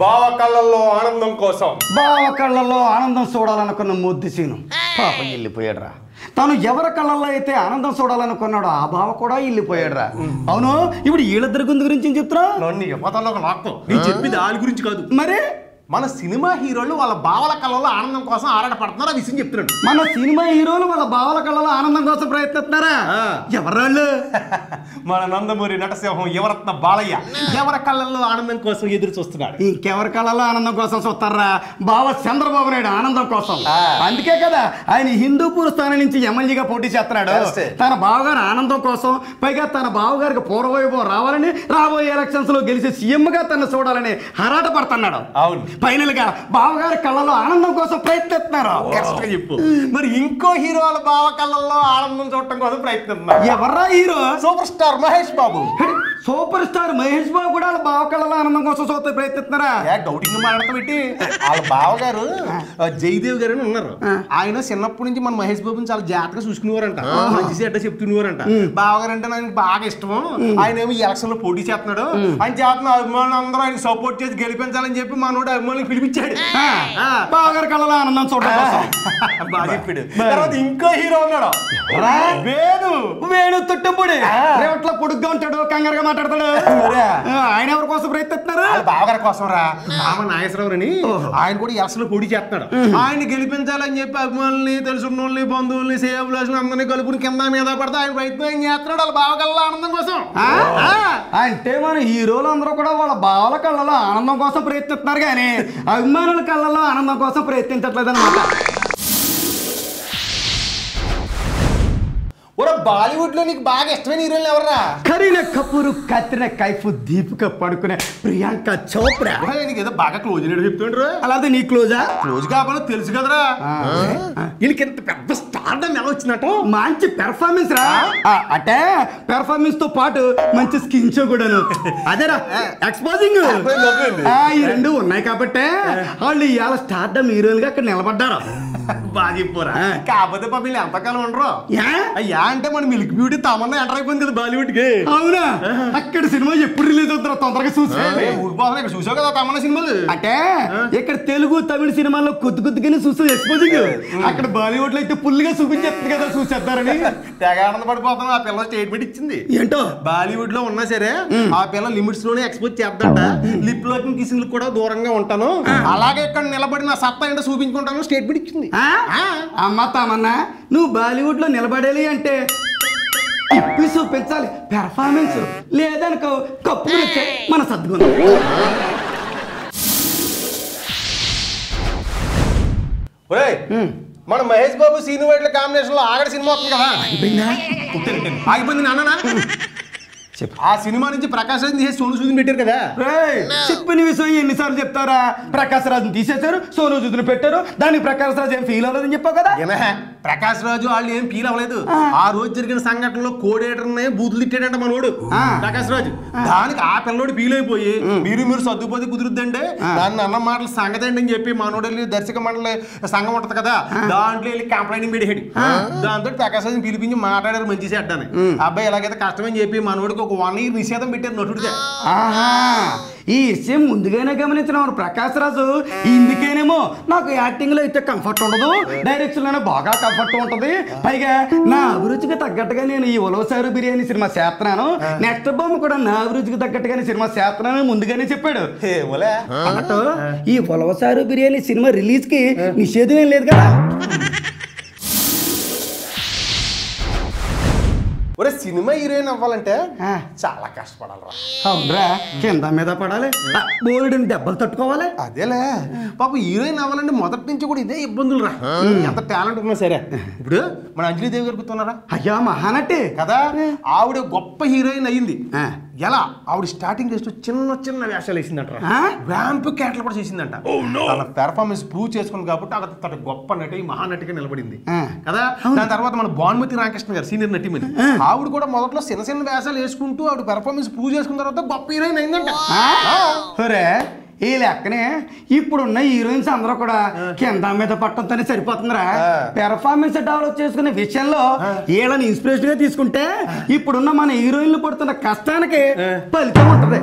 బావ కళ్ళల్లో ఆనందం కోసం బావ కళ్ళల్లో ఆనందం చూడాలనుకున్న ముద్దుసీను పాపం వెళ్ళిపోయాడురా. తను ఎవరి కళ్ళల్లో అయితే ఆనందం చూడాలనుకున్నాడో ఆ బావ కూడా వెళ్ళిపోయాడురా. అవును, ఇప్పుడు వీళ్ళిద్దరి గురించి చెప్తున్నా. నేను చెప్పింది వాళ్ళ గురించి కాదు, మరి మన సినిమా హీరోలు వాళ్ళ బావల కళ్ళలో ఆనందం కోసం ఆరాటపడుతున్నారు. ఆ విషయం చెప్తున్నాడు. మన సినిమా హీరోలు వాళ్ళ బావల కళ్ళలో ఆనందం కోసం ప్రయత్నిస్తున్నారా? ఎవరాళ్ళు? మన నందమూరి నటసింహం యువరత్న బాలయ్య ఎవరి కళ్ళల్లో ఆనందం కోసం ఎదురు చూస్తున్నాడు. ఇంకెవరి కళ్ళలో ఆనందం కోసం చూస్తారా? బావ చంద్రబాబు నాయుడు ఆనందం కోసం. అందుకే కదా ఆయన హిందూపూర్ స్థానం నుంచి ఎమ్మెల్యేగా పోటీ చేస్తున్నాడు. తన బావగారి ఆనందం కోసం, పైగా తన బావగారికి పూర్వవైభవం రావాలని, రాబోయే ఎలక్షన్స్ లో గెలిచి సీఎం గా తను చూడాలని హరాట పడుతున్నాడు. అవును, ఫైనల్ గా బావగారి కళ్ళలో ఆనందం కోసం ప్రయత్నిస్తున్నారు. చెప్పు మరి ఇంకో హీరో వాళ్ళ బావ కళ్ళల్లో ఆనందం చూడటం కోసం ప్రయత్నిస్తున్నారు. ఎవర్రా hero? Super star Mahesh Babu. Super star Mahesh Babu కూడా వాళ్ళ బావ కళ్ళలో ఆనందం కోసం చూస్తే ప్రయత్నిస్తున్నారా? డౌటింగ్ మాట్లాడుతూ పెట్టి వాళ్ళ బావగారు జయదేవ్ గారు అని ఉన్నారు. ఆయన చిన్నప్పటి నుంచి మన మహేష్ బాబుని చాలా జాగ్రత్తగా చూసుకునేవారంట, మంచి అడ్డ చెప్తునేవారంట. బావగారు అంటే నాకు బాగా ఇష్టం. ఆయన ఏమో ఎలక్షన్ లో పోటీ చేస్తున్నాడు. ఆయన చేస్తున్న అభిమానులు అందరూ ఆయన సపోర్ట్ చేసి గెలిపించాలని చెప్పి మనోడు అభిమానులు పిలిపించాడు. బావగారి కళ్ళలో ఆనందం చూడటం కోసం. బాగా చెప్పాడు. తర్వాత ఇంకో హీరో ఉన్నాడు, వేణు తుట్టంపూడి. రేవట్లో పొడుగ్గా ఉంటాడు, కంగారుగా మాట్లాడతాడు. ఆయన ఎవరి కోసం ప్రయత్నిస్తున్నారు? బావగారి కోసం రా. రామ నాగేశ్వరరావు అని ఆయన కూడా ఎలక్షన్ లో పోటీ చేస్తున్నాడు. ఆయన గెలిపించాలని చెప్పి అభిమానుల్ని, తెలుసున్న వాళ్ళని, బంధువుల్ని, సేవలు అందరినీ కలుపుని కింద మీద పడితే ఆయన ప్రయత్నం చేస్తున్నాడు వాళ్ళ బావ కళ్ళ ఆనందం కోసం. అంటే మన హీరోలు అందరూ కూడా వాళ్ళ బావల కళ్ళలో ఆనందం కోసం ప్రయత్నిస్తున్నారు కానీ అభిమానుల కళ్ళలో ఆనందం కోసం ప్రయత్నించట్లేదు అనమాట. బాలీవుడ్ లో నీకు బాగా ఇష్టమైన హీరోయిన్ ఎవర్రా? కరీనా కపూర్, కత్రినా కైఫ్, దీపిక పడుకునే, ప్రియాంక చోప్రా. నీకు ఏదో బాగా క్లోజ్ అయినట్టు చెప్తుండ్రు. అలాగే నీ క్లోజా? క్లోజ్ కాకపోతే తెలుసు కదరా. వీళ్ళకి ఎంత పెద్ద స్టార్డమ్ ఎలా వచ్చినట్టు? మంచి పెర్ఫార్మెన్స్ రా. అంటే పెర్ఫార్మెన్స్ తో పాటు మంచి స్కిన్ షో కూడాను. అదేరా ఎక్స్పోజింగ్. ఈ రెండు ఉన్నాయి కాబట్టి వాళ్ళు ఇవాళ స్టార్డమ్ హీరోయిన్ గా అక్కడ నిలబడ్డారు. బాగా చెప్పారా. కాకపోతే పాప వీళ్ళు ఎంతకాలం ఉండరు. అయ్యా అంటే మన మిల్క్ బ్యూటీ తమన్నా ఎంటర్ అయిపోయింది కదా బాలీవుడ్ కి. అవునా? అక్కడ సినిమా ఎప్పుడు రిలీజ్ అవుతారో తొందరగా ఇక్కడ చూసావు కదా తమన్నా సినిమాలు. అంటే ఇక్కడ తెలుగు, తమిళ సినిమాల్లో కొద్దిగానే చూస్తుంది ఎక్స్పోజింగ్. అక్కడ బాలీవుడ్ లో అయితే ఫుల్గా చూపించేస్తుంది కదా, చూసేద్దారని తెగ ఆనందపడిపోతాను. ఆ పిల్ల స్టేట్మెంట్ ఇచ్చింది. ఏంటో బాలీవుడ్ లో ఉన్నా సరే ఆ పిల్ల లిమిట్స్ లోనే ఎక్స్పోజ్ చేద్దంట. లిప్ లోకి కిసింగ్ కూడా దూరంగా ఉంటాను, అలాగే ఇక్కడ నిలబడి నా సత్తా ఏంటో చూపించుకుంటాను స్టేట్మెంట్ ఇచ్చింది. అమ్మ తమన్నా, నువ్వు బాలీవుడ్ లో నిలబడాలి అంటే ఇప్పి చూపించాలి పెర్ఫార్మెన్స్. లేదనుకో కప్పు వచ్చే మన సద్గుణం. మన మహేష్ బాబు సీను వైట్ల కాంబినేషన్ లో ఆగడి సినిమా వస్తుంది కదా. ఆగిపోయింది నాన్న. ఆ సినిమా నుంచి ప్రకాష్ రాజ్ తీసేసి సోను సూద్ని పెట్టారు కదా. చెప్పిన విషయం ఎన్నిసార్లు చెప్తారా? ప్రకాష్ రాజుని తీసేశారు, సోను సూద్ని పెట్టారు. దానికి ప్రకాష్ రాజు ఏం ఫీల్ అవ్వలేదని చెప్పావు కదా. ప్రకాష్ రాజు వాళ్ళు ఏం ఫీల్ అవ్వలేదు. ఆ రోజు జరిగిన సంఘటనలో కోడేటర్నే బూతులు తిట్టాడంట మనోడు ప్రకాష్ రాజు. దానికి ఆ పిల్లోడు ఫీల్ అయిపోయి మీరు సర్దుపోతే కుదురుద్దంటే దాన్ని అన్న మాటలు సంగతి అని చెప్పి మనోడు వెళ్ళి దర్శక మండలి సంఘం ఉంటది కదా, దాంట్లో వెళ్ళి కంప్లైంట్ పెట్టాడు. దాంతో ప్రకాష్ రాజుని పిలిపించి మాట్లాడారు మంచి చెడ్డాని. అబ్బాయి ఎలాగైతే కష్టమని చెప్పి మనోడికి ఒక 1 year నిషేధం పెట్టారు నటుడిగా. ఈ విషయం ముందుగానే గమనించిన ప్రకాష్ రాజు ఇందుకేనేమో నాకు యాక్టింగ్ లో అయితే కంఫర్ట్ ఉండదు, డైరెక్షన్ లోనే బాగా కంఫర్ట్ ఉంటది, పైగా నా అభిరుచికి తగ్గట్టుగా నేను ఈ ఉలవసారు బిర్యానీ సినిమా చేస్తున్నాను, నెక్స్ట్ బొమ్మ కూడా నా అభిరుచికి తగ్గట్టుగానే సినిమా చేస్తున్నాను ముందుగానే చెప్పాడు. అన్నట్టు ఈ ఉలవసారు బిర్యానీ సినిమా రిలీజ్ కి నిషేధం ఏం లేదు కదా. సినిమా హీరోయిన్ అవ్వాలంటే చాలా కష్టపడాలరా. అవునరా, కింద మీద పడాలి, బోల్డెన్ దెబ్బలు తట్టుకోవాలి. అదేలే పాప హీరోయిన్ అవ్వాలంటే మొదటి నుంచి కూడా ఇదే ఇబ్బందులు రా. ఎంత టాలెంట్ ఉన్నా సరే. ఇప్పుడు మన అంజలిదేవి గారు గుర్తున్నారా? అయ్యా మహానటి కదా. ఆవిడ గొప్ప హీరోయిన్ అయ్యింది. ఎలా? ఆవిడ స్టార్టింగ్ చేస్తూ చిన్న చిన్న వేషాలు వేసిందంట, ర్యాంప్ క్యారెక్టర్ కూడా చేసిందంట. తన పెర్ఫార్మెన్స్ ప్రూవ్ చేసుకుంది కాబట్టి అక్కడ తన గొప్ప నటి, మహానటిగా నిలబడింది కదా. దాని తర్వాత మన భానుమతి రామకృష్ణ గారు సీనియర్ నటిమని, ఆవిడ కూడా మొదట్లో చిన్న చిన్న వేషాలు వేసుకుంటూ ఆవిడ పెర్ఫార్మెన్స్ ప్రూవ్ చేసుకున్న తర్వాత గొప్ప హీరోయిన్ అయిందంట. ఈ లెక్కనే ఇప్పుడున్న హీరోయిన్స్ అందరూ కూడా కింద మీద పట్టంతోనే సరిపోతుందిరా. పెర్ఫార్మెన్స్ డెవలప్ చేసుకునే విషయంలో వీళ్ళని ఇన్స్పిరేషన్ గా తీసుకుంటే ఇప్పుడున్న మన హీరోయిన్లు పడుతున్న కష్టానికి ఫలితం ఉంటది.